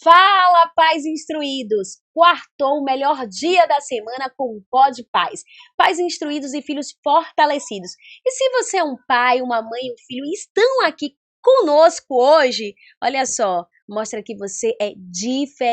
Fala, pais instruídos! Quartou o melhor dia da semana com o Pod Paz. Pais instruídos e filhos fortalecidos. E se você é um pai, uma mãe, um filho e estão aqui conosco hoje, olha só, mostra que você é diferenciado.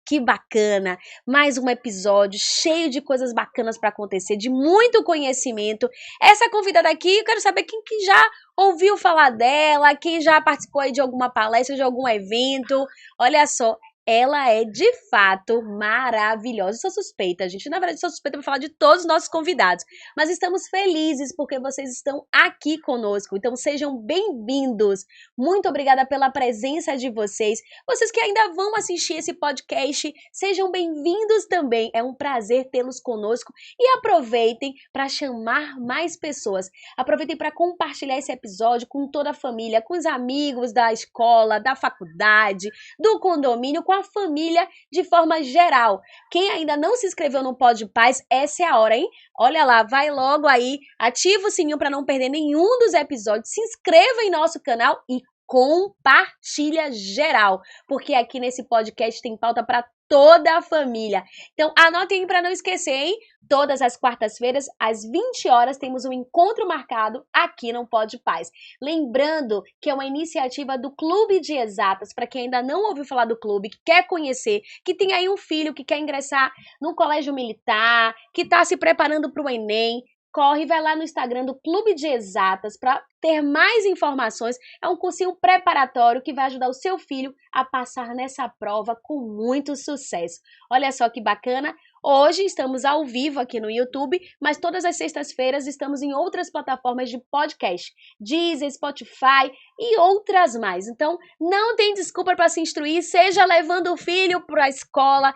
Que bacana! Mais um episódio cheio de coisas bacanas para acontecer, de muito conhecimento. Essa convidada aqui, eu quero saber quem que já ouviu falar dela, quem já participou aí de alguma palestra, de algum evento. Olha só, ela é de fato maravilhosa. Eu sou suspeita, gente. Na verdade, sou suspeita para falar de todos os nossos convidados. Mas estamos felizes porque vocês estão aqui conosco. Então sejam bem-vindos. Muito obrigada pela presença de vocês. Vocês que ainda vão assistir esse podcast, sejam bem-vindos também. É um prazer tê-los conosco. E aproveitem para chamar mais pessoas. Aproveitem para compartilhar esse episódio com toda a família, com os amigos da escola, da faculdade, do condomínio, com a família de forma geral. Quem ainda não se inscreveu no Pod Paz, essa é a hora, hein? Olha lá, vai logo aí, ativa o sininho para não perder nenhum dos episódios, se inscreva em nosso canal e compartilha geral, porque aqui nesse podcast tem pauta para toda a família. Então anotem aí para não esquecer, hein? Todas as quartas-feiras, às 20 horas, temos um encontro marcado aqui no Pod Paz. Lembrando que é uma iniciativa do Clube de Exatas, para quem ainda não ouviu falar do clube, que quer conhecer, que tem aí um filho que quer ingressar no colégio militar, que está se preparando para o Enem. Corre e vai lá no Instagram do Clube de Exatas para ter mais informações. É um cursinho preparatório que vai ajudar o seu filho a passar nessa prova com muito sucesso. Olha só que bacana. Hoje estamos ao vivo aqui no YouTube, mas todas as sextas-feiras estamos em outras plataformas de podcast, Deezer, Spotify e outras mais. Então, não tem desculpa para se instruir, seja levando o filho para a escola,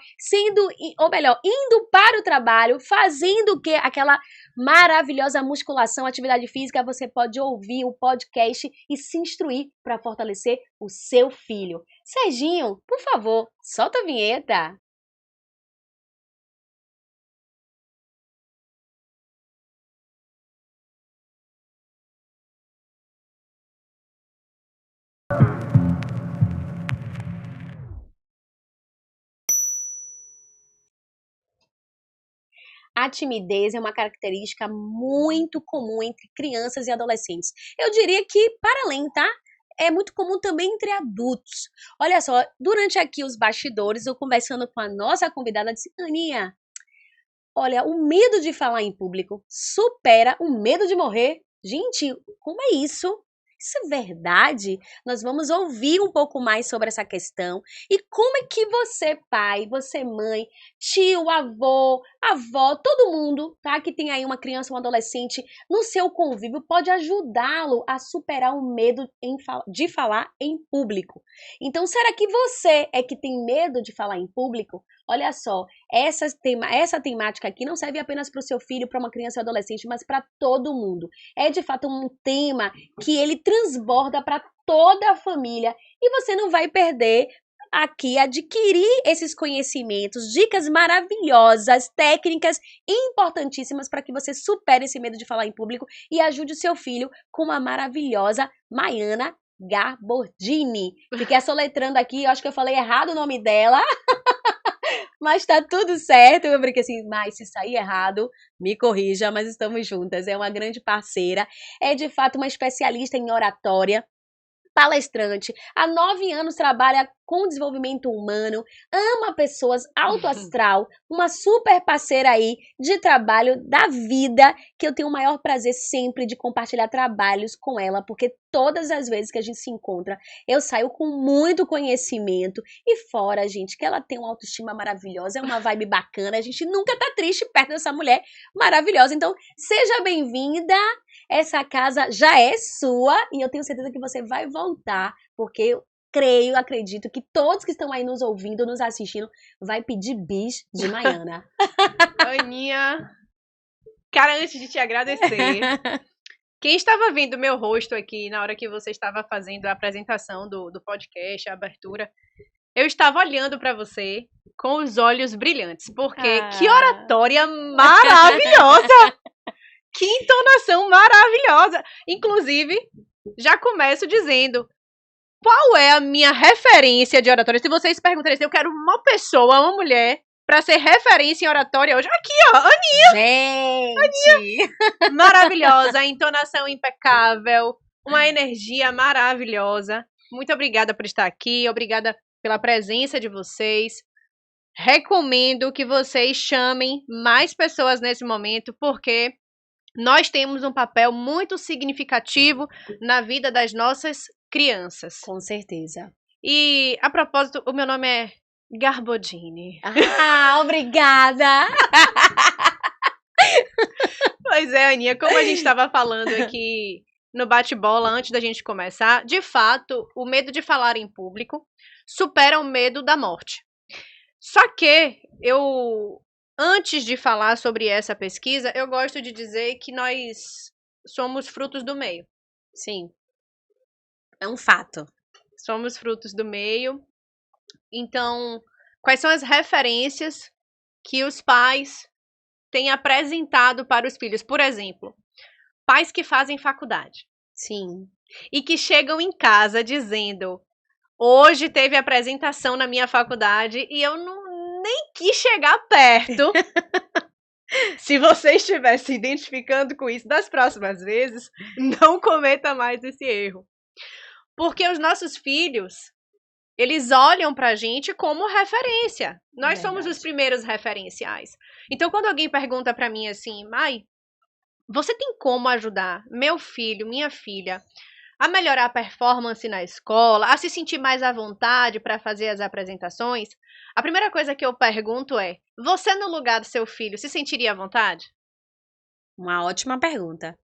indo para o trabalho, fazendo o quê? Aquela maravilhosa musculação, atividade física, você pode ouvir o podcast e se instruir para fortalecer o seu filho. Serginho, por favor, solta a vinheta. A timidez é uma característica muito comum entre crianças e adolescentes. Eu diria que, para além, tá? É muito comum também entre adultos. Olha só, durante aqui os bastidores, eu conversando com a nossa convidada, disse, Aninha, olha, o medo de falar em público supera o medo de morrer. Gente, como é isso? Isso é verdade? Nós vamos ouvir um pouco mais sobre essa questão e como é que você, pai, você, mãe, tio, avô, avó, todo mundo, tá? Que tem aí uma criança, um adolescente no seu convívio, pode ajudá-lo a superar o medo de falar em público. Então, será que você é que tem medo de falar em público? Olha só, essa temática aqui não serve apenas para o seu filho, para uma criança e adolescente, mas para todo mundo. É de fato um tema que ele transborda para toda a família e você não vai perder aqui adquirir esses conhecimentos, dicas maravilhosas, técnicas importantíssimas para que você supere esse medo de falar em público e ajude o seu filho com a maravilhosa Maiana Garbordini. Fiquei soletrando aqui, eu acho que eu falei errado o nome dela. Mas tá tudo certo, eu brinquei assim, mas se sair errado, me corrija, mas estamos juntas, é uma grande parceira, é de fato uma especialista em oratória, palestrante, há 9 anos trabalha com desenvolvimento humano, ama pessoas, alto astral, uma super parceira aí de trabalho da vida, que eu tenho o maior prazer sempre de compartilhar trabalhos com ela, porque todas as vezes que a gente se encontra, eu saio com muito conhecimento e fora, gente, que ela tem uma autoestima maravilhosa, é uma vibe bacana, a gente nunca tá triste perto dessa mulher maravilhosa, então seja bem-vinda, essa casa já é sua e eu tenho certeza que você vai voltar, porque eu acredito que todos que estão aí nos ouvindo, nos assistindo, vai pedir bis de Maiana. Aninha, cara, antes de te agradecer, quem estava vendo meu rosto aqui na hora que você estava fazendo a apresentação do podcast, a abertura, eu estava olhando para você com os olhos brilhantes, porque que oratória maravilhosa! Que entonação maravilhosa! Inclusive, já começo dizendo, qual é a minha referência de oratória? Se vocês perguntarem assim, eu quero uma pessoa, uma mulher, pra ser referência em oratória hoje. Aqui, ó, Gente! maravilhosa, entonação impecável, uma energia maravilhosa. Muito obrigada por estar aqui, obrigada pela presença de vocês. Recomendo que vocês chamem mais pessoas nesse momento, porque nós temos um papel muito significativo na vida das nossas crianças. Com certeza. E, a propósito, o meu nome é Garbodini. Ah, obrigada! Pois é, Aninha, como a gente estava falando aqui no bate-bola antes da gente começar, de fato, o medo de falar em público supera o medo da morte. Só que antes de falar sobre essa pesquisa, eu gosto de dizer que nós somos frutos do meio. Sim. É um fato. Somos frutos do meio. Então, quais são as referências que os pais têm apresentado para os filhos? Por exemplo, pais que fazem faculdade. Sim. E que chegam em casa dizendo: hoje teve apresentação na minha faculdade e eu nem quis chegar perto. Se você estiver se identificando com isso, das próximas vezes, não cometa mais esse erro. Porque os nossos filhos, eles olham pra gente como referência. Nós somos os primeiros referenciais. Então, quando alguém pergunta pra mim assim, Mai, você tem como ajudar meu filho, minha filha, a melhorar a performance na escola, a se sentir mais à vontade para fazer as apresentações? A primeira coisa que eu pergunto é, você no lugar do seu filho se sentiria à vontade? Uma ótima pergunta.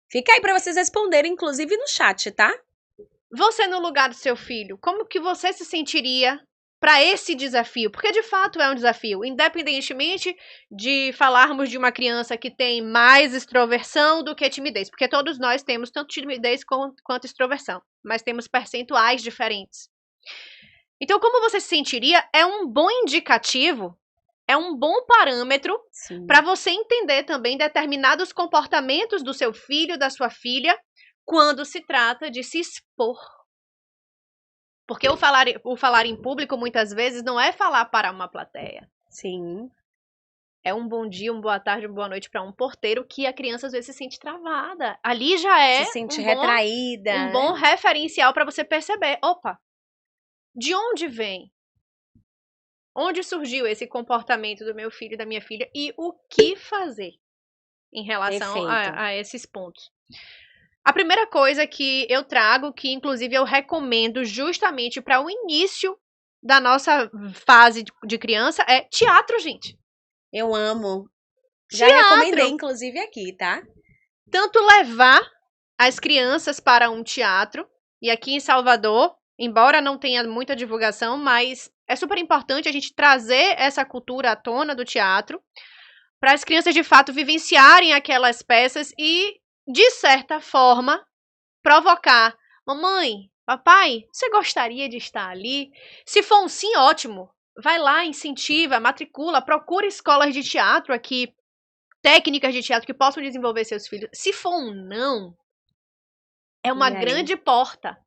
Fica aí para vocês responderem, inclusive no chat, tá? Você no lugar do seu filho, como que você se sentiria para esse desafio? Porque de fato é um desafio, independentemente de falarmos de uma criança que tem mais extroversão do que timidez, porque todos nós temos tanto timidez quanto extroversão, mas temos percentuais diferentes. Então, como você se sentiria é um bom indicativo, é um bom parâmetro para você entender também determinados comportamentos do seu filho, da sua filha, quando se trata de se expor. Porque o falar em público, muitas vezes, não é falar para uma plateia. Sim. É um bom dia, uma boa tarde, uma boa noite para um porteiro que a criança às vezes se sente travada. Ali já é se sente retraída. Um bom referencial para você perceber. Opa, de onde vem? Onde surgiu esse comportamento do meu filho e da minha filha? E o que fazer em relação a esses pontos? A primeira coisa que eu trago, que inclusive eu recomendo justamente para o início da nossa fase de criança, é teatro, gente. Eu amo. Já recomendei, inclusive, aqui, tá? Tanto levar as crianças para um teatro, e aqui em Salvador, embora não tenha muita divulgação, mas é super importante a gente trazer essa cultura à tona do teatro, para as crianças de fato vivenciarem aquelas peças e, de certa forma, provocar. Mamãe, papai, você gostaria de estar ali? Se for um sim, ótimo. Vai lá, incentiva, matricula, procura escolas de teatro aqui, técnicas de teatro que possam desenvolver seus filhos. Se for um não, é uma grande porta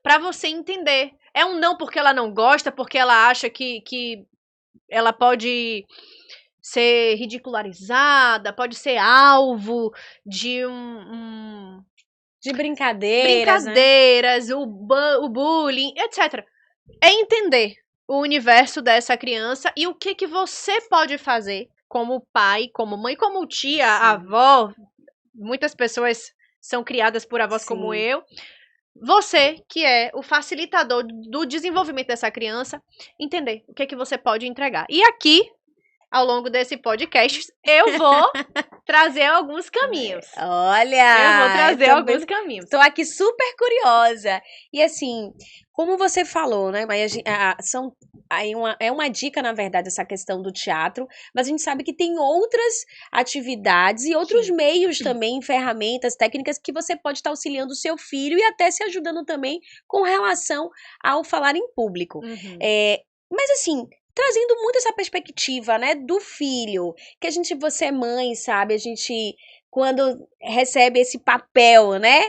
para você entender. É um não porque ela não gosta, porque ela acha que ela pode ser ridicularizada, pode ser alvo de de brincadeiras, né? o bullying, etc. É entender o universo dessa criança e o que você pode fazer como pai, como mãe, como tia, avó. Muitas pessoas são criadas por avós como eu. Você, que é o facilitador do desenvolvimento dessa criança, entender o que você pode entregar. E aqui, ao longo desse podcast, eu vou trazer alguns caminhos. Olha! Eu vou trazer alguns caminhos. Estou aqui super curiosa. E assim, como você falou, né, mas é uma dica, na verdade, essa questão do teatro, mas a gente sabe que tem outras atividades e outros meios também, ferramentas, técnicas que você pode estar auxiliando o seu filho e até se ajudando também com relação ao falar em público. Mas assim, trazendo muito essa perspectiva, né, do filho, que você é mãe, sabe, a gente quando recebe esse papel, né?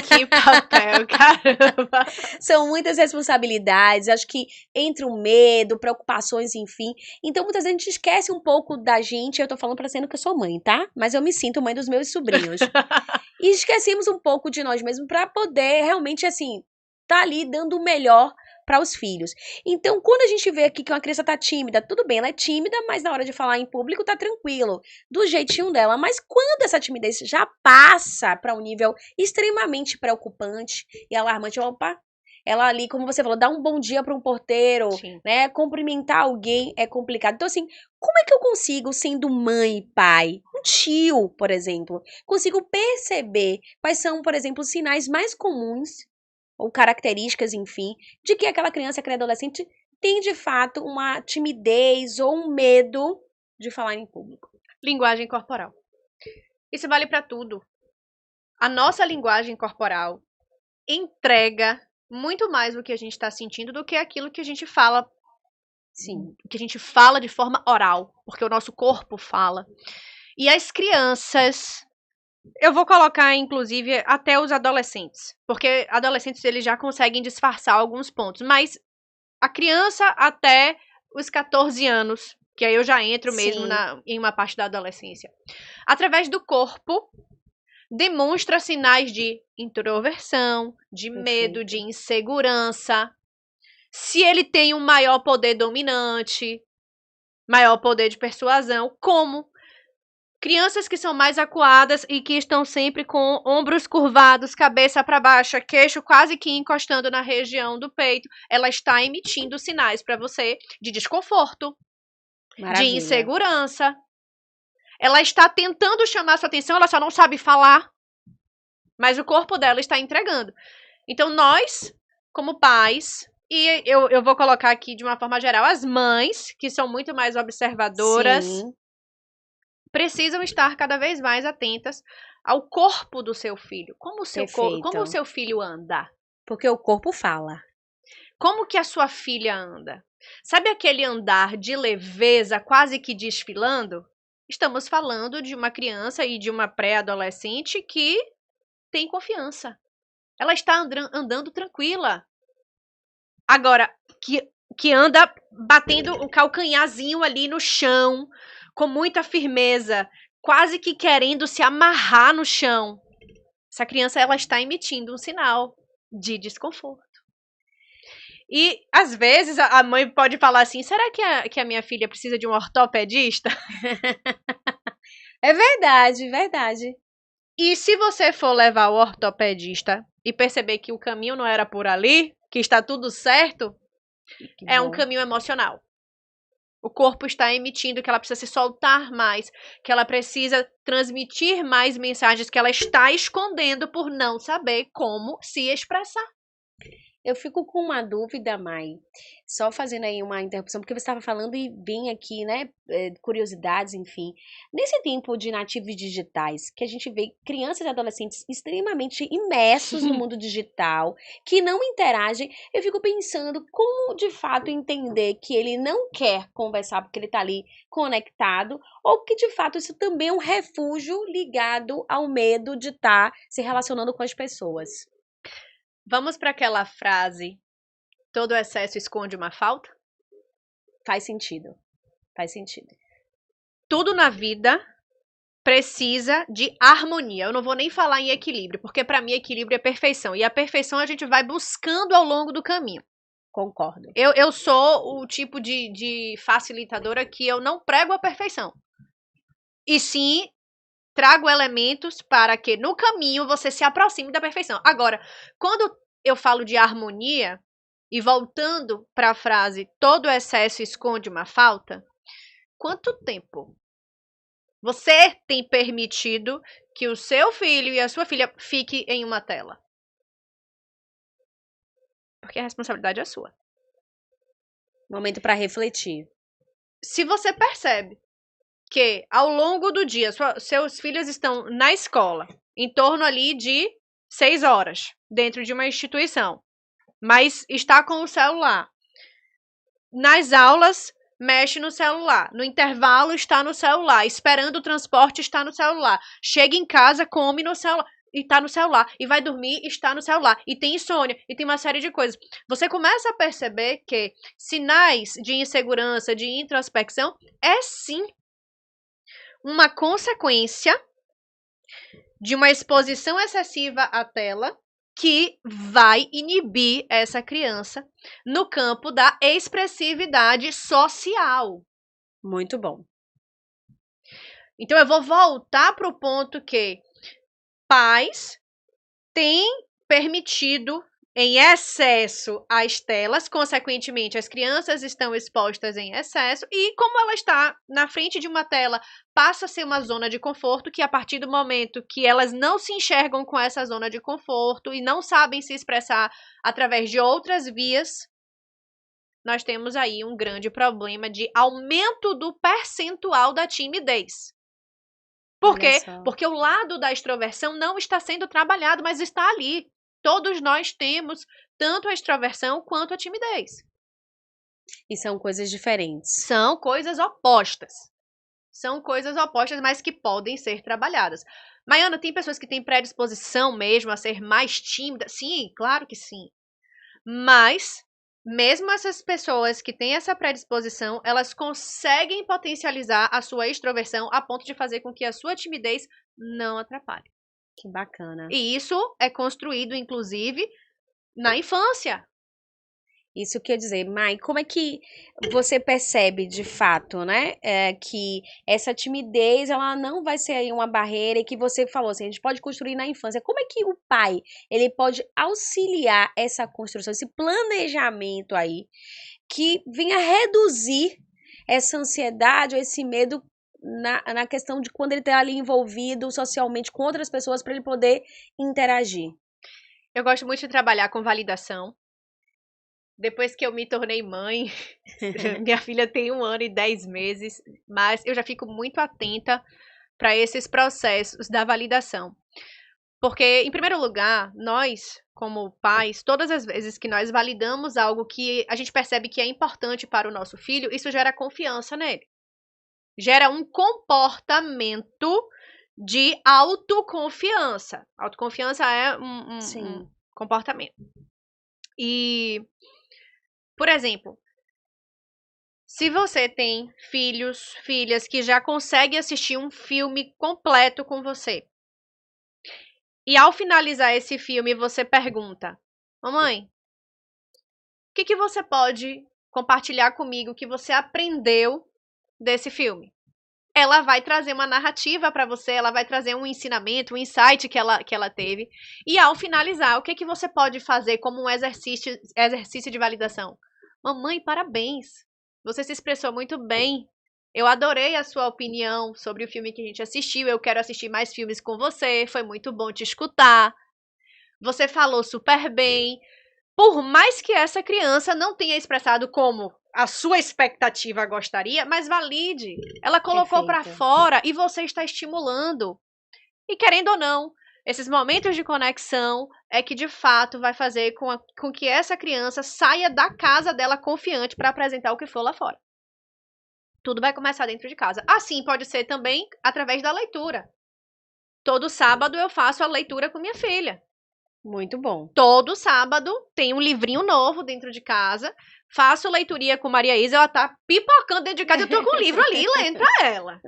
Que papel, caramba! São muitas responsabilidades, acho que entre o medo, preocupações, enfim. Então, muitas vezes a gente esquece um pouco da gente. Eu tô falando parecendo que eu sou mãe, tá? Mas eu me sinto mãe dos meus sobrinhos. E esquecemos um pouco de nós mesmos para poder realmente, assim, tá ali dando o melhor para os filhos. Então, quando a gente vê aqui que uma criança tá tímida, tudo bem, ela é tímida, mas na hora de falar em público tá tranquilo, do jeitinho dela. Mas quando essa timidez já passa para um nível extremamente preocupante e alarmante, opa, ela ali, como você falou, dá um bom dia para um porteiro, Sim. né? Cumprimentar alguém é complicado. Então, assim, como é que eu consigo, sendo mãe e pai, um tio, por exemplo, consigo perceber quais são, por exemplo, os sinais mais comuns ou características, enfim, de que aquela criança, aquele adolescente tem de fato uma timidez ou um medo de falar em público? Linguagem corporal. Isso vale para tudo. A nossa linguagem corporal entrega muito mais o que a gente está sentindo do que aquilo que a gente fala. Sim. Que a gente fala de forma oral, porque o nosso corpo fala. E as crianças, eu vou colocar inclusive até os adolescentes, porque adolescentes eles já conseguem disfarçar alguns pontos, mas a criança até os 14 anos, que aí eu já entro mesmo em uma parte da adolescência, através do corpo, demonstra sinais de introversão, de medo, de insegurança. Se ele tem um maior poder dominante, maior poder de persuasão, como crianças que são mais acuadas e que estão sempre com ombros curvados, cabeça para baixo, queixo quase que encostando na região do peito, ela está emitindo sinais para você de desconforto, de insegurança. Ela está tentando chamar sua atenção, ela só não sabe falar, mas o corpo dela está entregando. Então nós, como pais, e eu vou colocar aqui de uma forma geral, as mães, que são muito mais observadoras, precisam estar cada vez mais atentas ao corpo do seu filho. Como o seu filho anda? Porque o corpo fala. Como que a sua filha anda? Sabe aquele andar de leveza, quase que desfilando? Estamos falando de uma criança e de uma pré-adolescente que tem confiança. Ela está andando tranquila. Agora, que anda batendo o calcanharzinho ali no chão, com muita firmeza, quase que querendo se amarrar no chão. Essa criança, ela está emitindo um sinal de desconforto. E, às vezes, a mãe pode falar assim, será que a minha filha precisa de um ortopedista? É verdade, verdade. E se você for levar o ortopedista e perceber que o caminho não era por ali, que está tudo certo, é um caminho emocional. O corpo está emitindo que ela precisa se soltar mais, que ela precisa transmitir mais mensagens que ela está escondendo por não saber como se expressar. Eu fico com uma dúvida, Mai, só fazendo aí uma interrupção, porque você estava falando e vem aqui, né, curiosidades, enfim. Nesse tempo de nativos digitais, que a gente vê crianças e adolescentes extremamente imersos no mundo digital, que não interagem, eu fico pensando como, de fato, entender que ele não quer conversar porque ele está ali conectado, ou que, de fato, isso também é um refúgio ligado ao medo de estar se relacionando com as pessoas. Vamos para aquela frase, todo excesso esconde uma falta? Faz sentido. Faz sentido. Tudo na vida precisa de harmonia. Eu não vou nem falar em equilíbrio, porque para mim equilíbrio é perfeição. E a perfeição a gente vai buscando ao longo do caminho. Concordo. Eu sou o tipo de facilitadora que eu não prego a perfeição. E sim trago elementos para que no caminho você se aproxime da perfeição. Agora, quando eu falo de harmonia, e voltando para a frase todo excesso esconde uma falta, quanto tempo você tem permitido que o seu filho e a sua filha fiquem em uma tela? Porque a responsabilidade é sua. Momento para refletir. Se você percebe que ao longo do dia seus filhos estão na escola, em torno ali de 6 horas, dentro de uma instituição, mas está com o celular. Nas aulas, mexe no celular. No intervalo, está no celular. Esperando o transporte, está no celular. Chega em casa, come no celular. E tá no celular. E vai dormir, está no celular. E tem insônia. E tem uma série de coisas. Você começa a perceber que sinais de insegurança, de introspecção, é sim uma consequência de uma exposição excessiva à tela que vai inibir essa criança no campo da expressividade social. Muito bom. Então eu vou voltar para o ponto que pais têm permitido em excesso as telas, consequentemente as crianças estão expostas em excesso e como ela está na frente de uma tela, passa a ser uma zona de conforto que a partir do momento que elas não se enxergam com essa zona de conforto e não sabem se expressar através de outras vias, nós temos aí um grande problema de aumento do percentual da timidez. Por quê? Porque o lado da extroversão não está sendo trabalhado, mas está ali. Todos nós temos tanto a extroversão quanto a timidez. E são coisas diferentes. São coisas opostas. São coisas opostas, mas que podem ser trabalhadas. Maiana, tem pessoas que têm predisposição mesmo a ser mais tímida? Sim, claro que sim. Mas, mesmo essas pessoas que têm essa predisposição, elas conseguem potencializar a sua extroversão a ponto de fazer com que a sua timidez não atrapalhe. Que bacana. E isso é construído, inclusive, na infância. Isso quer dizer, Mai, como é que você percebe de fato, né, que essa timidez, ela não vai ser aí uma barreira e que você falou assim, a gente pode construir na infância. Como é que o pai, ele pode auxiliar essa construção, esse planejamento aí, que venha reduzir essa ansiedade ou esse medo na questão de quando ele está ali envolvido socialmente com outras pessoas para ele poder interagir? Eu gosto muito de trabalhar com validação. Depois que eu me tornei mãe, minha filha tem 1 ano e 10 meses, mas eu já fico muito atenta para esses processos da validação. Porque, em primeiro lugar, nós, como pais, todas as vezes que nós validamos algo que a gente percebe que é importante para o nosso filho, isso gera confiança nele. Gera um comportamento de autoconfiança. Autoconfiança é um comportamento. E, por exemplo, se você tem filhos, filhas que já conseguem assistir um filme completo com você, e ao finalizar esse filme você pergunta, mamãe, o que você pode compartilhar comigo que você aprendeu desse filme? Ela vai trazer uma narrativa para você, ela vai trazer um ensinamento, um insight que ela teve. E ao finalizar, o que você pode fazer como um exercício de validação? Mamãe, parabéns! Você se expressou muito bem. Eu adorei a sua opinião sobre o filme que a gente assistiu. Eu quero assistir mais filmes com você. Foi muito bom te escutar. Você falou super bem. Por mais que essa criança não tenha expressado como a sua expectativa gostaria, mas valide. Ela colocou para fora e você está estimulando. E querendo ou não, esses momentos de conexão é que de fato vai fazer com que essa criança saia da casa dela confiante para apresentar o que for lá fora. Tudo vai começar dentro de casa. Assim pode ser também através da leitura. Todo sábado eu faço a leitura com minha filha. Muito bom. Todo sábado tem um livrinho novo dentro de casa. Faço leituria com Maria Isa, ela tá pipocando dentro de casa, eu tô com o livro ali lendo pra ela.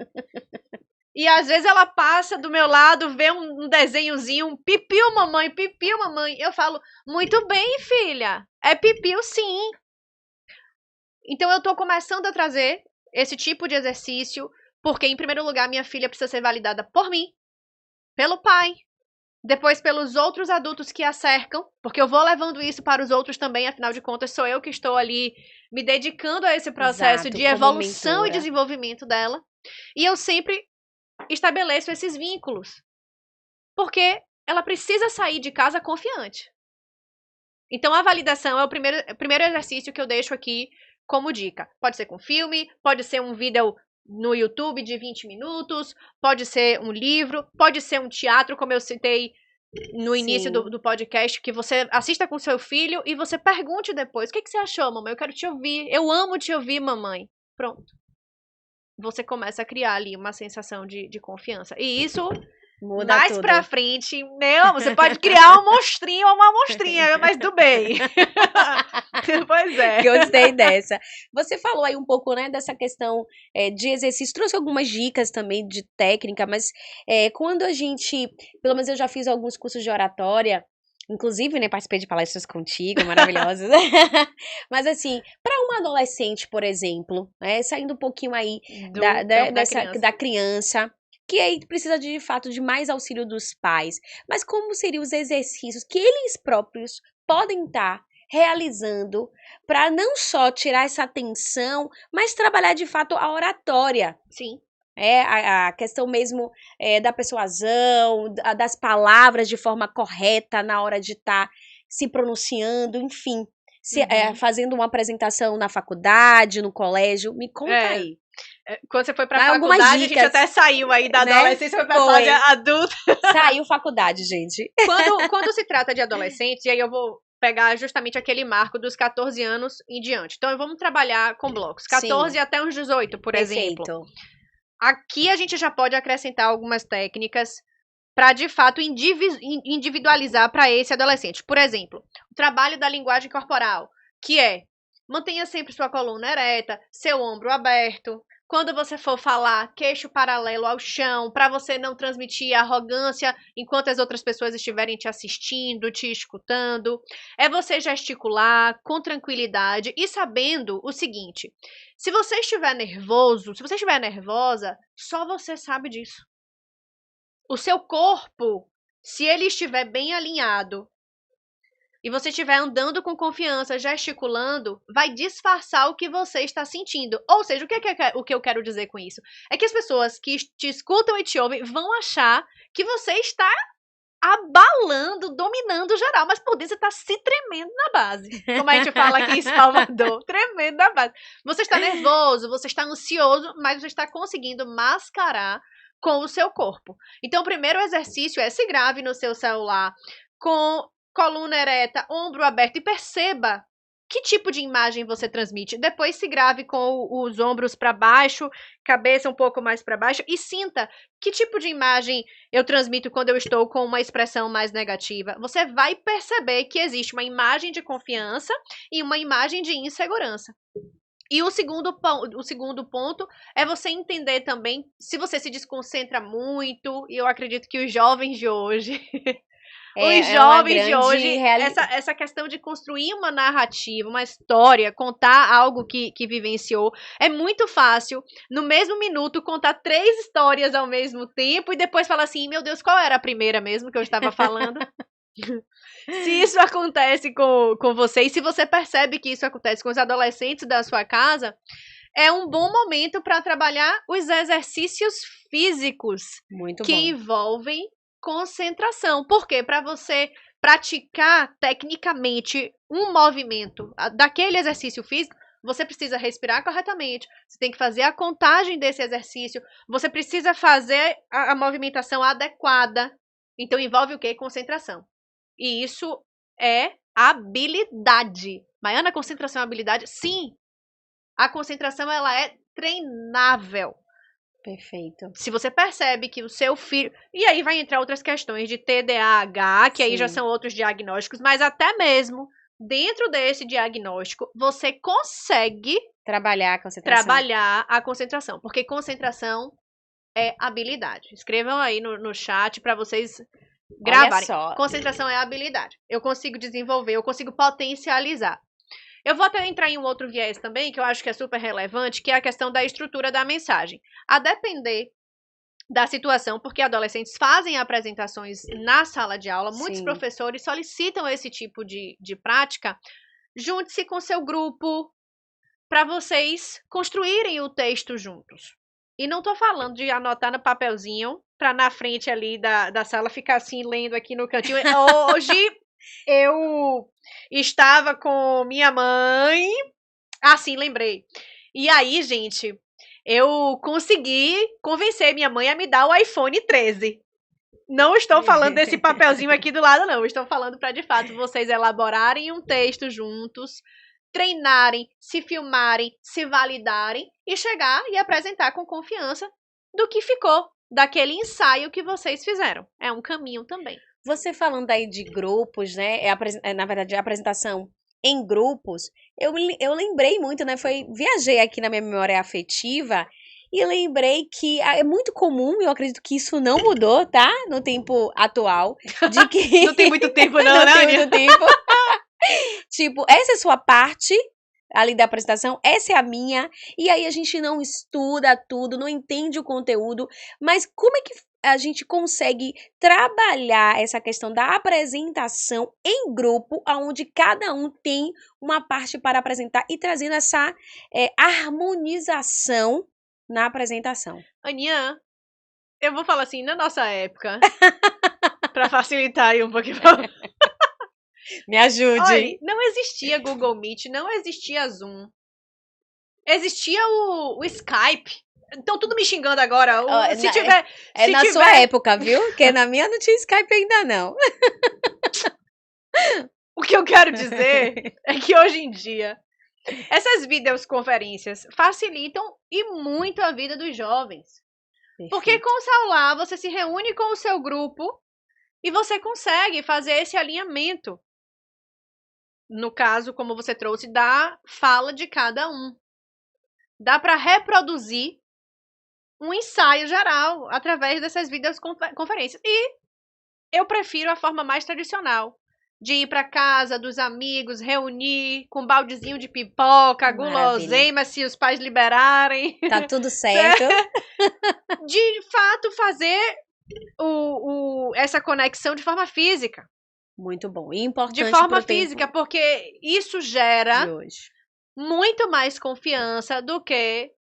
E às vezes ela passa do meu lado, vê um desenhozinho, um pipiu mamãe, pipiu mamãe. Eu falo, muito bem, filha, é pipiu sim. Então eu tô começando a trazer esse tipo de exercício, porque em primeiro lugar minha filha precisa ser validada por mim, pelo pai, depois pelos outros adultos que a cercam, porque eu vou levando isso para os outros também, afinal de contas sou eu que estou ali me dedicando a esse processo de evolução e desenvolvimento dela. E eu sempre estabeleço esses vínculos, porque ela precisa sair de casa confiante. Então a validação é o primeiro exercício que eu deixo aqui como dica. Pode ser com filme, pode ser um vídeo no YouTube de 20 minutos, pode ser um livro, pode ser um teatro, como eu citei no início do podcast, que você assista com seu filho e você pergunte depois, o que você achou, mamãe? Eu quero te ouvir, eu amo te ouvir, mamãe. pronto. Você começa a criar ali uma sensação de confiança. E isso, Muda mais tudo. pra frente, não, você pode criar um monstrinho ou uma monstrinha, mas do bem. Pois é. Gostei dessa. Você falou aí um pouco, né, dessa questão de exercício, trouxe algumas dicas também de técnica, mas quando a gente, pelo menos eu já fiz alguns cursos de oratória, inclusive, né, participei de palestras contigo, maravilhosas. Mas assim, para uma adolescente, por exemplo, saindo um pouquinho aí da criança, que aí precisa de fato de mais auxílio dos pais, mas como seriam os exercícios que eles próprios podem estar realizando para não só tirar essa atenção, mas trabalhar de fato a oratória? Sim. A questão mesmo da persuasão, das palavras de forma correta na hora de estar se pronunciando, enfim, fazendo uma apresentação na faculdade, no colégio. Me conta aí. Quando você foi pra faculdade, a gente até saiu aí da adolescência, foi pra fase adulta. Saiu faculdade, gente. Quando se trata de adolescentes, e aí eu vou pegar justamente aquele marco dos 14 anos em diante. Então, vamos trabalhar com blocos. 14 até uns 18, por exemplo. Aqui a gente já pode acrescentar algumas técnicas para, de fato, individualizar para esse adolescente. Por exemplo, o trabalho da linguagem corporal, que mantenha sempre sua coluna ereta, seu ombro aberto. Quando você for falar, queixo paralelo ao chão, para você não transmitir arrogância enquanto as outras pessoas estiverem te assistindo, te escutando. É você gesticular com tranquilidade e sabendo o seguinte: se você estiver nervoso, se você estiver nervosa, só você sabe disso. O seu corpo, se ele estiver bem alinhado, e você estiver andando com confiança, gesticulando, vai disfarçar o que você está sentindo. Ou seja, o que eu quero dizer com isso? É que as pessoas que te escutam e te ouvem vão achar que você está abalando, dominando geral, mas por dentro você está se tremendo na base. Como a gente fala aqui em Salvador, tremendo na base. Você está nervoso, você está ansioso, mas você está conseguindo mascarar com o seu corpo. Então, o primeiro exercício se grave no seu celular com coluna ereta, ombro aberto e perceba que tipo de imagem você transmite. Depois se grave com os ombros para baixo, cabeça um pouco mais para baixo e sinta que tipo de imagem eu transmito quando eu estou com uma expressão mais negativa. Você vai perceber que existe uma imagem de confiança e uma imagem de insegurança. E o segundo ponto é você entender também se você se desconcentra muito, e eu acredito que os jovens de hoje... Os jovens de hoje, essa questão de construir uma narrativa, uma história, contar algo que vivenciou, é muito fácil, no mesmo minuto, contar 3 histórias ao mesmo tempo e depois falar assim, meu Deus, qual era a primeira mesmo que eu estava falando? Se isso acontece com você, e se você percebe que isso acontece com os adolescentes da sua casa, é um bom momento para trabalhar os exercícios físicos que envolvem concentração. Por quê? Para você praticar tecnicamente um movimento daquele exercício físico, você precisa respirar corretamente, você tem que fazer a contagem desse exercício, você precisa fazer a movimentação adequada. Então, envolve o quê? Concentração. E isso é habilidade. Maiana, concentração é habilidade? Sim. A concentração, ela é treinável. Perfeito. Se você percebe que o seu filho... E aí vai entrar outras questões de TDAH, que aí já são outros diagnósticos, mas até mesmo dentro desse diagnóstico, você consegue trabalhar a concentração. Porque concentração é habilidade. Escrevam aí no chat para vocês gravarem. Concentração é habilidade. Eu consigo desenvolver, eu consigo potencializar. Eu vou até entrar em um outro viés também, que eu acho que é super relevante, que é a questão da estrutura da mensagem. A depender da situação, porque adolescentes fazem apresentações na sala de aula, muitos professores solicitam esse tipo de prática. Junte-se com seu grupo para vocês construírem o texto juntos. E não estou falando de anotar no papelzinho, para na frente ali da sala ficar assim, lendo aqui no cantinho. Hoje... eu estava com minha mãe, assim, lembrei. E aí, gente, eu consegui convencer minha mãe a me dar o iPhone 13. Não estou falando desse papelzinho aqui do lado, não. Estou falando para, de fato, vocês elaborarem um texto juntos, treinarem, se filmarem, se validarem e chegar e apresentar com confiança do que ficou daquele ensaio que vocês fizeram. É um caminho também. Você falando aí de grupos, né? Na verdade, a apresentação em grupos, eu lembrei muito, né? Viajei aqui na minha memória afetiva e lembrei que é muito comum, eu acredito que isso não mudou, tá? No tempo atual. De que... Não tem muito tempo não, não né, tem Aninha? muito tempo. Tipo, essa é a sua parte ali da apresentação, essa é a minha, e aí a gente não estuda tudo, não entende o conteúdo, mas como é que a gente consegue trabalhar essa questão da apresentação em grupo, onde cada um tem uma parte para apresentar e trazendo essa harmonização na apresentação? Aninha, eu vou falar assim, na nossa época, pra facilitar aí um pouquinho. Me ajude. Olha, não existia Google Meet, não existia Zoom. Existia o Skype. Então tudo me xingando agora. Se tiver. É na sua época, viu? Porque na minha não tinha Skype ainda, não. O que eu quero dizer é que hoje em dia essas videoconferências facilitam e muito a vida dos jovens. Perfeito. Porque com o celular você se reúne com o seu grupo e você consegue fazer esse alinhamento. No caso, como você trouxe, da fala de cada um. Dá para reproduzir um ensaio geral através dessas videoconferências. E eu prefiro a forma mais tradicional. De ir para casa dos amigos, reunir com um baldezinho de pipoca, guloseima, se os pais liberarem. Tá tudo certo. De fato, fazer essa conexão de forma física. Muito bom. E importante de forma física, porque isso gera muito mais confiança do que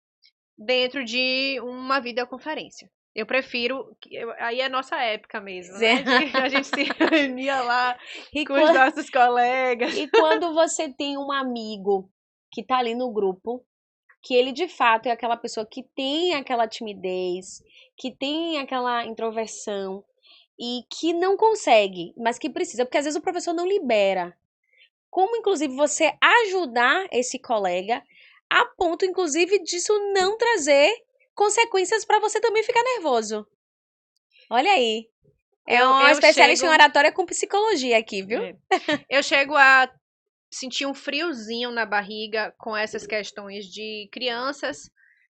dentro de uma videoconferência. Eu prefiro, aí é nossa época mesmo, né? A gente se reunia lá com os nossos colegas. E quando você tem um amigo que tá ali no grupo, que ele de fato é aquela pessoa que tem aquela timidez, que tem aquela introversão e que não consegue, mas que precisa, porque às vezes o professor não libera. Como, inclusive, você ajudar esse colega a ponto, inclusive, disso não trazer consequências para você também ficar nervoso. Olha aí. É uma especialista em oratória com psicologia aqui, viu? Eu chego a sentir um friozinho na barriga com essas questões de crianças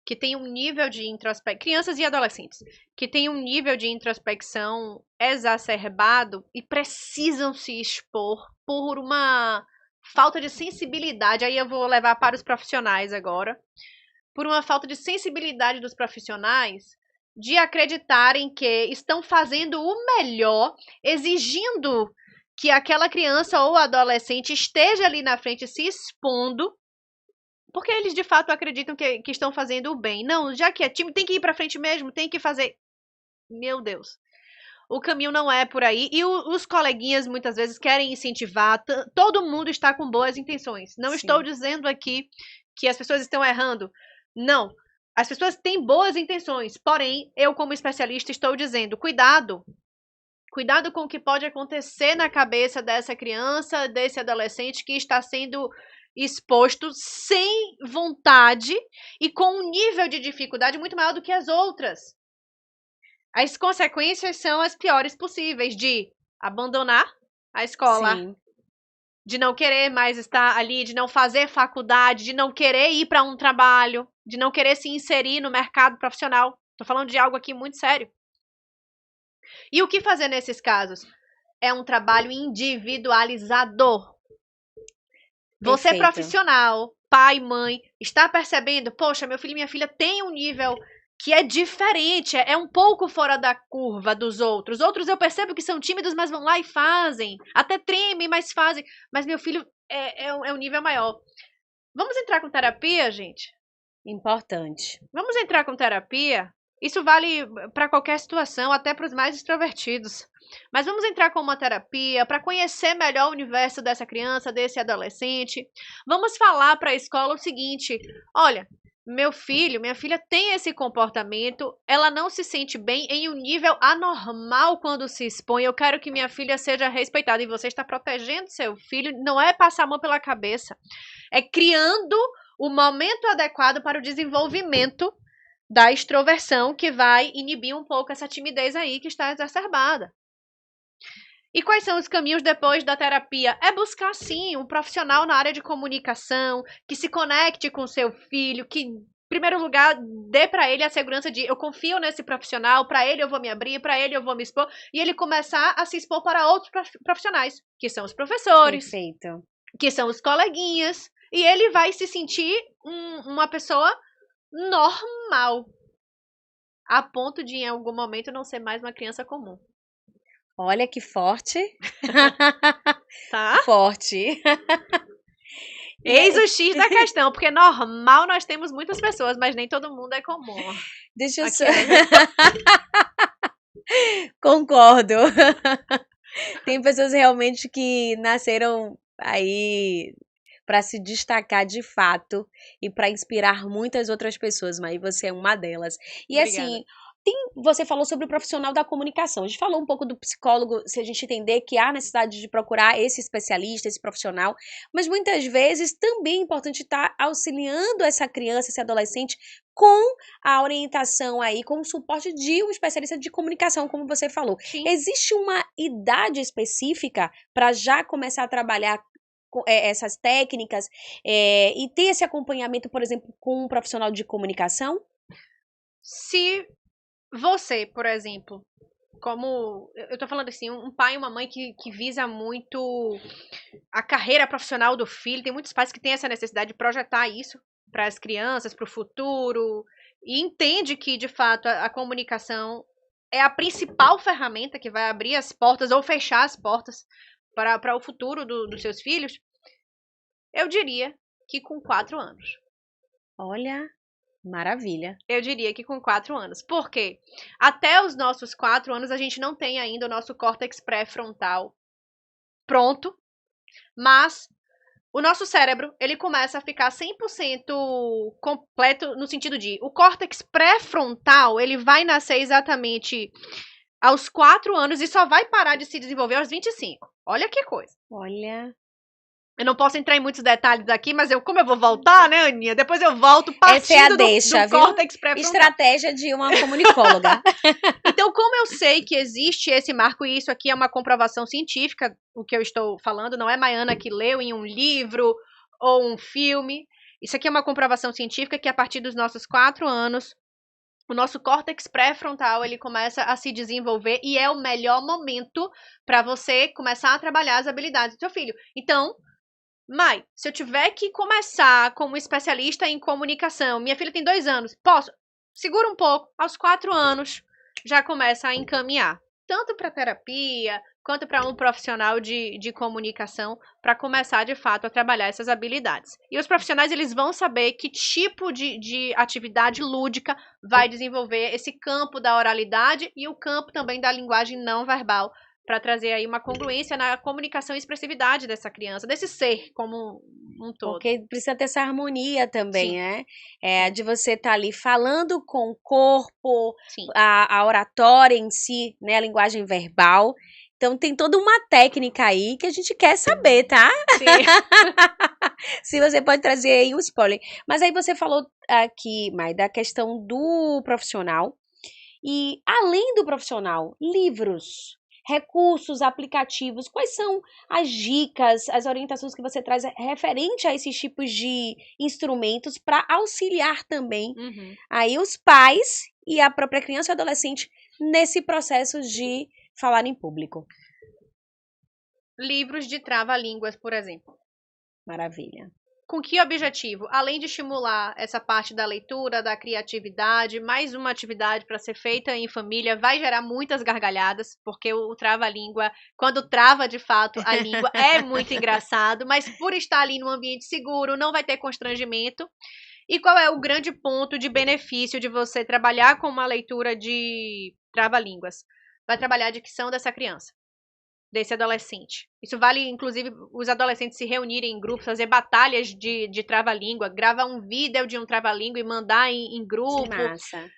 que têm um nível de introspecção, crianças e adolescentes, que têm um nível de introspecção exacerbado e precisam se expor por uma falta de sensibilidade. Aí eu vou levar para os profissionais agora. Por uma falta de sensibilidade dos profissionais de acreditarem que estão fazendo o melhor, exigindo que aquela criança ou adolescente esteja ali na frente se expondo, porque eles de fato acreditam que estão fazendo o bem. Não, já que é time, tem que ir para frente mesmo, tem que fazer. Meu Deus. O caminho não é por aí. E os coleguinhas muitas vezes querem incentivar. Todo mundo está com boas intenções. Não estou dizendo aqui que as pessoas estão errando. Não. As pessoas têm boas intenções. Porém, eu como especialista estou dizendo, cuidado. Cuidado com o que pode acontecer na cabeça dessa criança, desse adolescente que está sendo exposto sem vontade e com um nível de dificuldade muito maior do que as outras. As consequências são as piores possíveis de abandonar a escola, de não querer mais estar ali, de não fazer faculdade, de não querer ir para um trabalho, de não querer se inserir no mercado profissional. Estou falando de algo aqui muito sério. E o que fazer nesses casos? É um trabalho individualizador. Você profissional, pai, mãe, está percebendo? Poxa, meu filho e minha filha têm um nível que é diferente, é um pouco fora da curva dos outros. Outros eu percebo que são tímidos, mas vão lá e fazem. Até tremem, mas fazem. Mas meu filho é um nível maior. Vamos entrar com terapia, gente? Importante. Vamos entrar com terapia? Isso vale para qualquer situação, até para os mais extrovertidos. Mas vamos entrar com uma terapia para conhecer melhor o universo dessa criança, desse adolescente. Vamos falar para a escola o seguinte: olha, minha filha tem esse comportamento, ela não se sente bem em um nível anormal quando se expõe, eu quero que minha filha seja respeitada, e você está protegendo seu filho, não é passar a mão pela cabeça, é criando o momento adequado para o desenvolvimento da extroversão, que vai inibir um pouco essa timidez aí que está exacerbada. E quais são os caminhos depois da terapia? É buscar, sim, um profissional na área de comunicação, que se conecte com seu filho, que, em primeiro lugar, dê para ele a segurança de eu confio nesse profissional, para ele eu vou me abrir, para ele eu vou me expor, e ele começar a se expor para outros profissionais, que são os professores, Perfeito. que são os coleguinhas, e ele vai se sentir uma pessoa normal, a ponto de, em algum momento, não ser mais uma criança comum. Olha que forte. Tá? Forte. Eis o X da questão, porque normal nós temos muitas pessoas, mas nem todo mundo é comum. Deixa eu Aqui só... é. Concordo. Tem pessoas realmente que nasceram aí para se destacar de fato e para inspirar muitas outras pessoas, mas você é uma delas. E Obrigada. assim, você falou sobre o profissional da comunicação. A gente falou um pouco do psicólogo, se a gente entender que há necessidade de procurar esse especialista, esse profissional, mas muitas vezes também é importante estar auxiliando essa criança, esse adolescente com a orientação aí, com o suporte de um especialista de comunicação, como você falou. Sim. Existe uma idade específica para já começar a trabalhar essas técnicas e ter esse acompanhamento, por exemplo, com um profissional de comunicação? Se você, por exemplo, como eu tô falando assim, um pai e uma mãe que visa muito a carreira profissional do filho, tem muitos pais que têm essa necessidade de projetar isso para as crianças, para o futuro, e entende que, de fato, a comunicação é a principal ferramenta que vai abrir as portas ou fechar as portas para o futuro dos seus filhos, eu diria que com 4 anos. Olha, maravilha. Eu diria que com 4 anos. Por quê? Até os nossos 4 anos, a gente não tem ainda o nosso córtex pré-frontal pronto, mas o nosso cérebro, ele começa a ficar 100% completo no sentido de o córtex pré-frontal, ele vai nascer exatamente aos 4 anos e só vai parar de se desenvolver aos 25. Olha que coisa. Olha. Eu não posso entrar em muitos detalhes aqui, mas como eu vou voltar, né, Aninha? Depois eu volto Essa é a partindo deixa, do viu? córtex pré-frontal. Estratégia de uma comunicóloga. Então, como eu sei que existe esse marco, e isso aqui é uma comprovação científica, o que eu estou falando, não é Maiana que leu em um livro ou um filme. Isso aqui é uma comprovação científica que a partir dos nossos 4 anos, o nosso córtex pré-frontal, ele começa a se desenvolver e é o melhor momento para você começar a trabalhar as habilidades do seu filho. Então, Mai, se eu tiver que começar como especialista em comunicação, minha filha tem 2 anos, posso? Segura um pouco, aos 4 anos já começa a encaminhar, tanto para terapia, quanto para um profissional de comunicação, para começar de fato a trabalhar essas habilidades. E os profissionais, eles vão saber que tipo de atividade lúdica vai desenvolver esse campo da oralidade e o campo também da linguagem não verbal, para trazer aí uma congruência na comunicação e expressividade dessa criança, desse ser como um todo. Porque precisa ter essa harmonia também, Sim. né? De você estar ali falando com o corpo, Sim. a oratória em si, né? A linguagem verbal. Então tem toda uma técnica aí que a gente quer saber, tá? Sim. Se você pode trazer aí um spoiler. Mas aí você falou aqui, Mai, da questão do profissional. E além do profissional, livros, recursos, aplicativos, quais são as dicas, as orientações que você traz referente a esses tipos de instrumentos para auxiliar também aí os pais e a própria criança e adolescente nesse processo de falar em público? Livros de trava-línguas, por exemplo. Maravilha. Com que objetivo? Além de estimular essa parte da leitura, da criatividade, mais uma atividade para ser feita em família, vai gerar muitas gargalhadas, porque o trava-língua, quando trava de fato a língua, é muito engraçado, mas por estar ali num ambiente seguro, não vai ter constrangimento. E qual é o grande ponto de benefício de você trabalhar com uma leitura de trava-línguas? Vai trabalhar a dicção dessa criança. desse adolescente. Isso vale, inclusive, os adolescentes se reunirem em grupos, fazer batalhas de trava-língua, gravar um vídeo de um trava-língua e mandar em grupo. Que massa.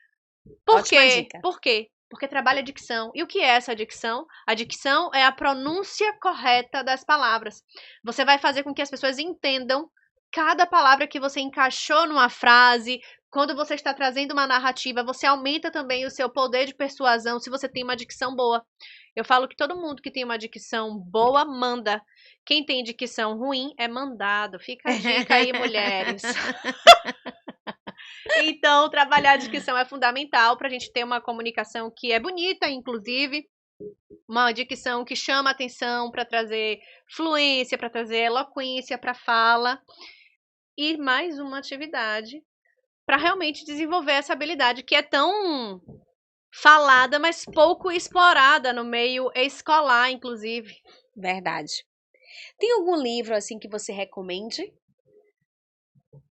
Por Ótima quê? dica. Por quê? Porque trabalha a dicção. E o que é essa dicção? A dicção é a pronúncia correta das palavras. Você vai fazer com que as pessoas entendam cada palavra que você encaixou numa frase. Quando você está trazendo uma narrativa, você aumenta também o seu poder de persuasão se você tem uma dicção boa. Eu falo que todo mundo que tem uma dicção boa, manda. Quem tem dicção ruim é mandado. Fica a dica aí, mulheres. Então, trabalhar a dicção é fundamental para a gente ter uma comunicação que é bonita, inclusive. Uma dicção que chama atenção para trazer fluência, para trazer eloquência para a fala. E mais uma atividade para realmente desenvolver essa habilidade que é tão falada, mas pouco explorada no meio escolar, inclusive. Verdade. Tem algum livro assim que você recomende?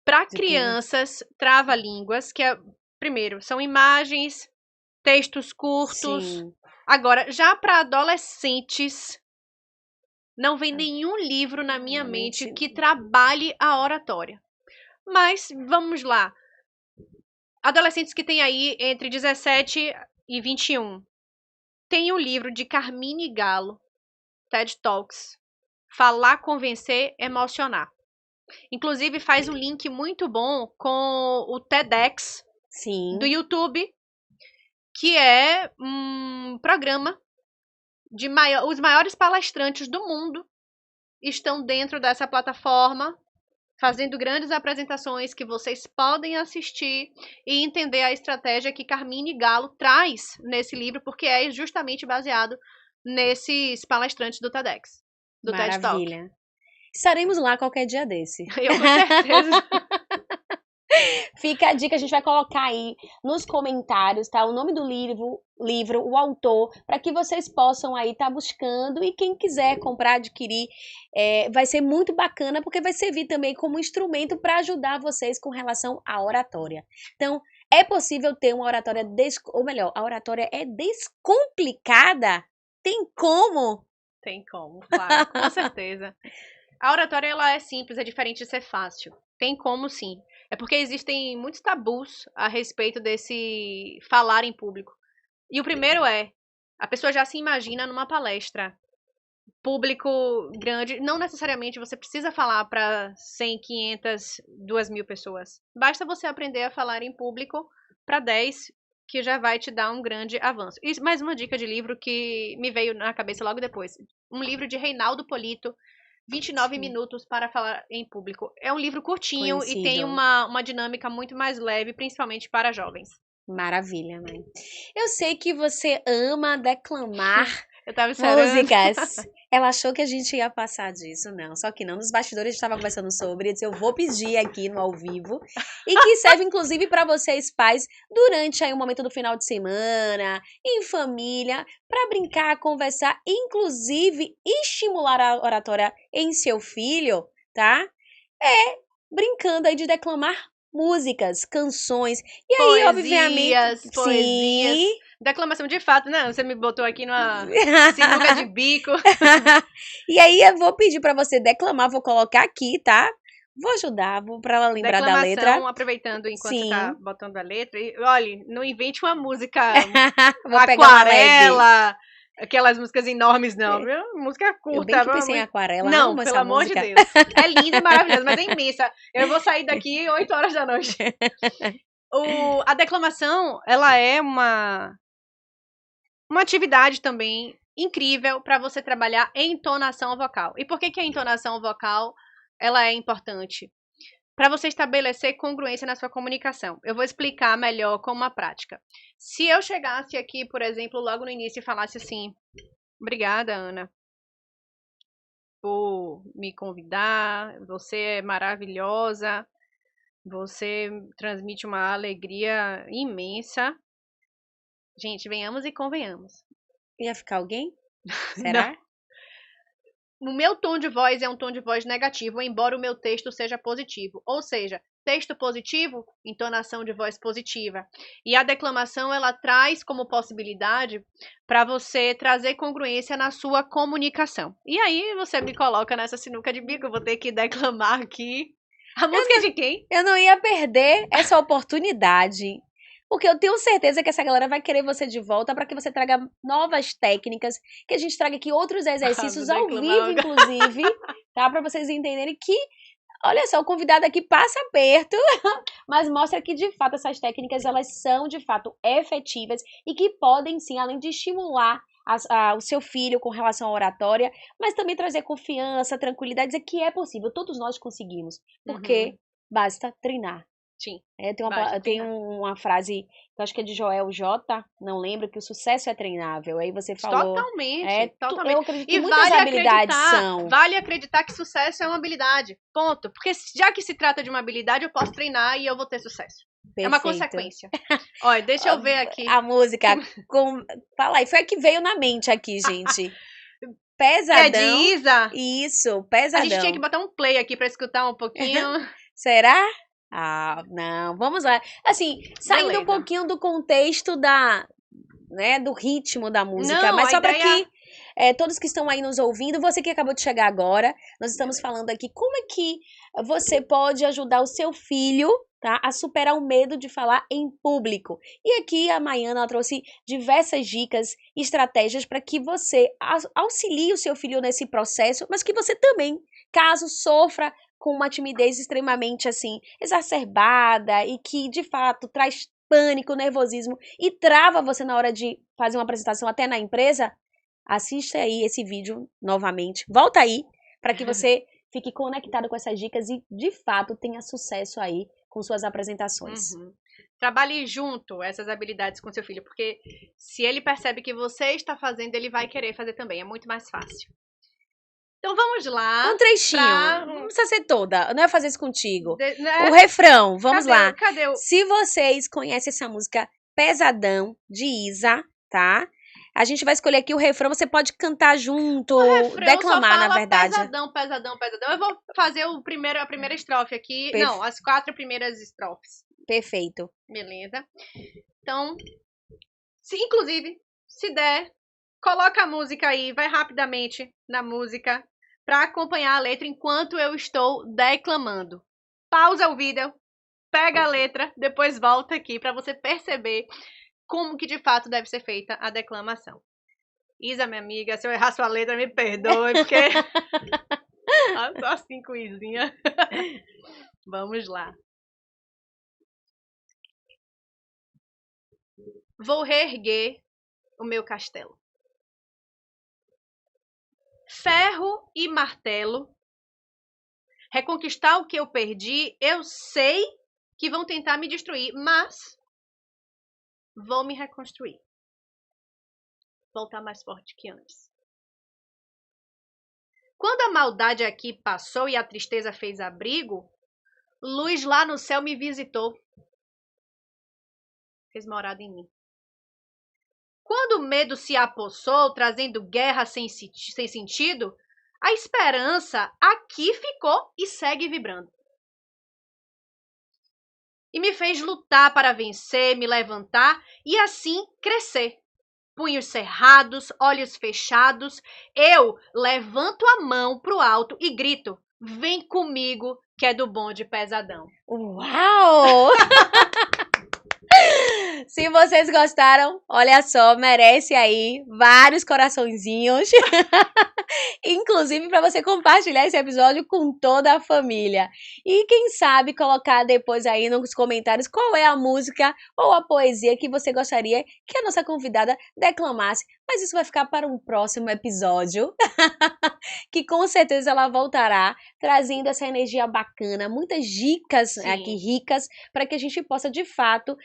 Para crianças, trava-línguas, que é, primeiro, são imagens, textos curtos. Sim. Agora, já para adolescentes, não vem nenhum livro na minha mente que trabalhe a oratória. Mas, vamos lá. Adolescentes que têm aí entre 17 e 21. Tem o livro de Carmine Gallo, TED Talks. Falar, convencer, emocionar. Inclusive, faz um link muito bom com o TEDx do YouTube, que é um programa de os maiores palestrantes do mundo estão dentro dessa plataforma, fazendo grandes apresentações que vocês podem assistir e entender a estratégia que Carmine Gallo traz nesse livro, porque é justamente baseado nesses palestrantes do TEDx, do TED Talk. Maravilha. Estaremos lá qualquer dia desse. Eu com certeza. Fica a dica, a gente vai colocar aí nos comentários, tá? O nome do livro, o autor, para que vocês possam aí estar buscando e quem quiser comprar, adquirir, vai ser muito bacana porque vai servir também como instrumento para ajudar vocês com relação à oratória. Então, é possível ter uma oratória, ou melhor, a oratória é descomplicada? Tem como? Tem como, claro, com certeza. A oratória, ela é simples, é diferente de ser fácil. Tem como, sim. É porque existem muitos tabus a respeito desse falar em público. E o primeiro a pessoa já se imagina numa palestra. Público grande, não necessariamente você precisa falar para 100, 500, 2.000 pessoas. Basta você aprender a falar em público para 10, que já vai te dar um grande avanço. E mais uma dica de livro que me veio na cabeça logo depois. Um livro de Reinaldo Polito, 29 minutos para falar em público. É um livro curtinho e tem uma dinâmica muito mais leve, principalmente para jovens. Maravilha, mãe. Eu sei que você ama declamar Eu tava esperando. músicas. Ela achou que a gente ia passar disso, não. Só que não, nos bastidores a gente estava conversando sobre, eu disse, eu vou pedir aqui no ao vivo. E que serve, inclusive, para vocês pais, durante aí o momento do final de semana, em família, para brincar, conversar, inclusive estimular a oratória em seu filho, tá? Brincando aí de declamar músicas, canções. E aí, obviamente... Poesias. Sim. Declamação de fato, não, você me botou aqui numa sinuca de bico. E aí eu vou pedir pra você declamar, vou colocar aqui, tá? Vou ajudar, pra ela lembrar da letra. Aproveitando enquanto Sim. você tá botando a letra. E, olha, não invente uma música Vou pegar uma leve. aquarela, aquelas músicas enormes, não, viu? Música curta. Eu bem que pensei em aquarela, não, amo pelo essa amor música. de Deus. É linda e maravilhosa, mas é imensa. Eu vou sair daqui 8 horas da noite. A declamação, ela é uma atividade também incrível para você trabalhar entonação vocal. E por que a entonação vocal ela é importante? Para você estabelecer congruência na sua comunicação. Eu vou explicar melhor com uma prática. Se eu chegasse aqui, por exemplo, logo no início e falasse assim: obrigada, Ana, por me convidar, você é maravilhosa, você transmite uma alegria imensa. Gente, venhamos e convenhamos. Ia ficar alguém? Será? Não. O meu tom de voz é um tom de voz negativo, embora o meu texto seja positivo. Ou seja, texto positivo, entonação de voz positiva. E a declamação, ela traz como possibilidade para você trazer congruência na sua comunicação. E aí você me coloca nessa sinuca de bico, eu vou ter que declamar aqui. A música é de quem? Eu não ia perder essa oportunidade. Porque eu tenho certeza que essa galera vai querer você de volta para que você traga novas técnicas, que a gente traga aqui outros exercícios ao vivo, inclusive, tá? Para vocês entenderem que, olha só, o convidado aqui passa aperto, mas mostra que, de fato, essas técnicas, elas são, de fato, efetivas e que podem, sim, além de estimular o seu filho com relação à oratória, mas também trazer confiança, tranquilidade, dizer que é possível, todos nós conseguimos, porque basta treinar. Sim. Tem uma frase, que eu acho que é de Joel J, não lembro, que o sucesso é treinável. Aí você falou... Totalmente. Eu acredito que muitas habilidades são. Vale acreditar que sucesso é uma habilidade. Ponto. Porque já que se trata de uma habilidade, eu posso treinar e eu vou ter sucesso. Perfeito. É uma consequência. Olha, deixa eu ver aqui. A música. Fala aí, foi a que veio na mente aqui, gente. Pesadão. É de Isa? Isso, Pesadão. A gente tinha que botar um play aqui pra escutar um pouquinho. Será? Ah, não, vamos lá. Assim, saindo um pouquinho do contexto do ritmo da música, não, mas só para que todos que estão aí nos ouvindo, você que acabou de chegar agora, nós estamos falando aqui como é que você pode ajudar o seu filho, tá, a superar o medo de falar em público. E aqui a Maiana, ela trouxe diversas dicas, estratégias para que você auxilie o seu filho nesse processo, mas que você também, caso sofra com uma timidez extremamente, assim, exacerbada e que, de fato, traz pânico, nervosismo e trava você na hora de fazer uma apresentação até na empresa, assista aí esse vídeo novamente. Volta aí para que você fique conectado com essas dicas e, de fato, tenha sucesso aí com suas apresentações. Trabalhe junto essas habilidades com seu filho, porque se ele percebe que você está fazendo, ele vai querer fazer também. É muito mais fácil. Então vamos lá. Um trechinho. Não precisa ser toda. Não é fazer isso contigo. O refrão. Vamos lá. Cadê o... Se vocês conhecem essa música Pesadão, de Isa, tá? A gente vai escolher aqui o refrão. Você pode cantar junto, declamar, na verdade. Pesadão, pesadão, pesadão. Eu vou fazer a primeira estrofe aqui. Não, as 4 primeiras estrofes. Perfeito. Beleza. Então, inclusive, se der, coloca a música aí. Vai rapidamente na música para acompanhar a letra enquanto eu estou declamando. Pausa o vídeo, pega a letra, depois volta aqui para você perceber como que de fato deve ser feita a declamação. Isa, minha amiga, se eu errar sua letra, me perdoe, porque... Só assim com Izinha. Vamos lá. Vou reerguer o meu castelo. Ferro e martelo, reconquistar o que eu perdi, eu sei que vão tentar me destruir, mas vou me reconstruir. Voltar mais forte que antes. Quando a maldade aqui passou e a tristeza fez abrigo, luz lá no céu me visitou. Fez morada em mim. Quando o medo se apossou, trazendo guerra sem sentido, a esperança aqui ficou e segue vibrando. E me fez lutar para vencer, me levantar e assim crescer. Punhos cerrados, olhos fechados, eu levanto a mão pro alto e grito: vem comigo, que é do bonde pesadão. Uau! Se vocês gostaram, olha só, merece aí vários coraçõezinhos. Inclusive para você compartilhar esse episódio com toda a família. E quem sabe colocar depois aí nos comentários qual é a música ou a poesia que você gostaria que a nossa convidada declamasse. Mas isso vai ficar para um próximo episódio, que com certeza ela voltará trazendo essa energia bacana, muitas dicas aqui ricas, para que a gente possa de fato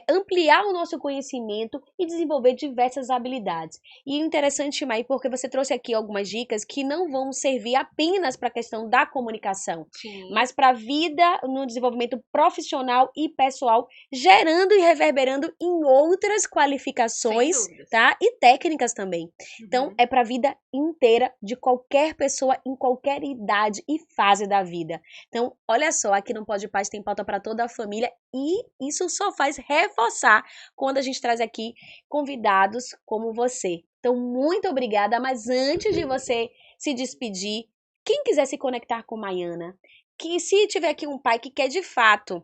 ampliar ampliar o nosso conhecimento e desenvolver diversas habilidades. E interessante, Mai, porque você trouxe aqui algumas dicas que não vão servir apenas para a questão da comunicação, Sim. mas para a vida no desenvolvimento profissional e pessoal, gerando e reverberando em outras qualificações, tá? E técnicas também. Então, é para a vida inteira de qualquer pessoa em qualquer idade e fase da vida. Então, olha só, aqui no Pode Paz tem pauta para toda a família e isso só faz reforçar quando a gente traz aqui convidados como você. Então, muito obrigada, mas antes de você se despedir, quem quiser se conectar com Maiana, que se tiver aqui um pai que quer de fato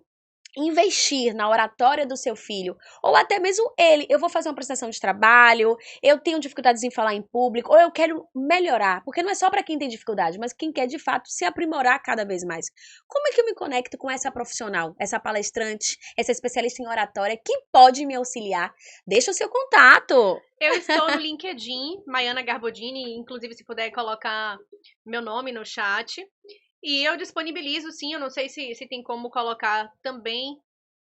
investir na oratória do seu filho, ou até mesmo ele, eu vou fazer uma apresentação de trabalho, eu tenho dificuldades em falar em público, ou eu quero melhorar, porque não é só para quem tem dificuldade, mas quem quer de fato se aprimorar cada vez mais. Como é que eu me conecto com essa profissional, essa palestrante, essa especialista em oratória que pode me auxiliar? Deixa o seu contato. Eu estou no LinkedIn, Maiana Garbodini, inclusive se puder colocar meu nome no chat. E eu disponibilizo, sim, eu não sei se tem como colocar também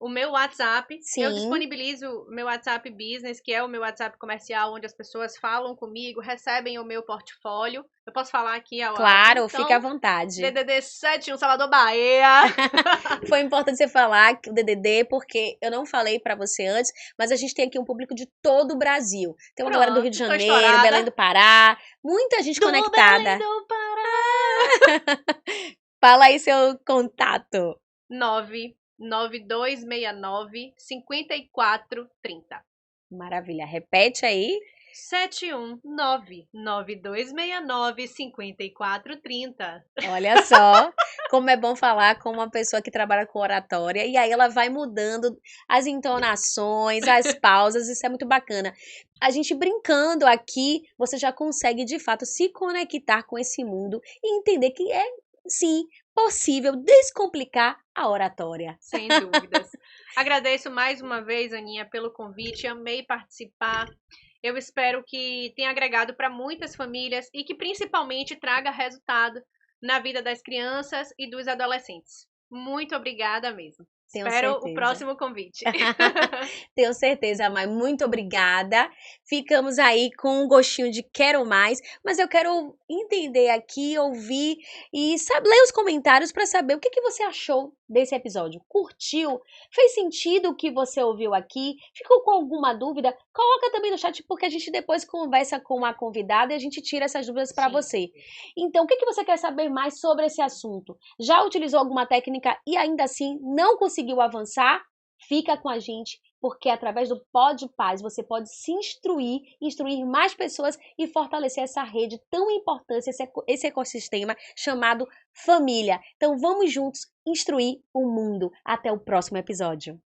o meu WhatsApp. Sim. Eu disponibilizo o meu WhatsApp Business, que é o meu WhatsApp comercial, onde as pessoas falam comigo, recebem o meu portfólio. Eu posso falar aqui ao Claro, então, fica à vontade. DDD 71 Salvador, Bahia. Foi importante você falar o DDD, porque eu não falei pra você antes, mas a gente tem aqui um público de todo o Brasil. Tem uma galera do Rio de Janeiro, Belém do Pará, muita gente conectada. Belém do Pará. Fala aí seu contato. 99269-5430. Maravilha. Repete aí. 719-9269-5430. Olha só como é bom falar com uma pessoa que trabalha com oratória. E aí ela vai mudando as entonações, as pausas. Isso é muito bacana. A gente brincando aqui, você já consegue de fato se conectar com esse mundo e entender que é, sim, possível descomplicar a oratória. Sem dúvidas. Agradeço mais uma vez, Aninha, pelo convite. Amei participar. Eu espero que tenha agregado para muitas famílias e que principalmente traga resultado na vida das crianças e dos adolescentes. Muito obrigada mesmo. Tenho Espero certeza. o próximo convite. Tenho certeza, Mai. Muito obrigada. Ficamos aí com um gostinho de quero mais, mas eu quero entender aqui, ouvir e ler os comentários para saber o que você achou desse episódio. Curtiu? Fez sentido o que você ouviu aqui? Ficou com alguma dúvida? Coloca também no chat, porque a gente depois conversa com a convidada e a gente tira essas dúvidas para você. Então, o que você quer saber mais sobre esse assunto? Já utilizou alguma técnica e ainda assim não conseguiu avançar? Fica com a gente, porque através do Pode Paz você pode se instruir mais pessoas e fortalecer essa rede tão importante, esse ecossistema chamado família. Então vamos juntos instruir o mundo. Até o próximo episódio.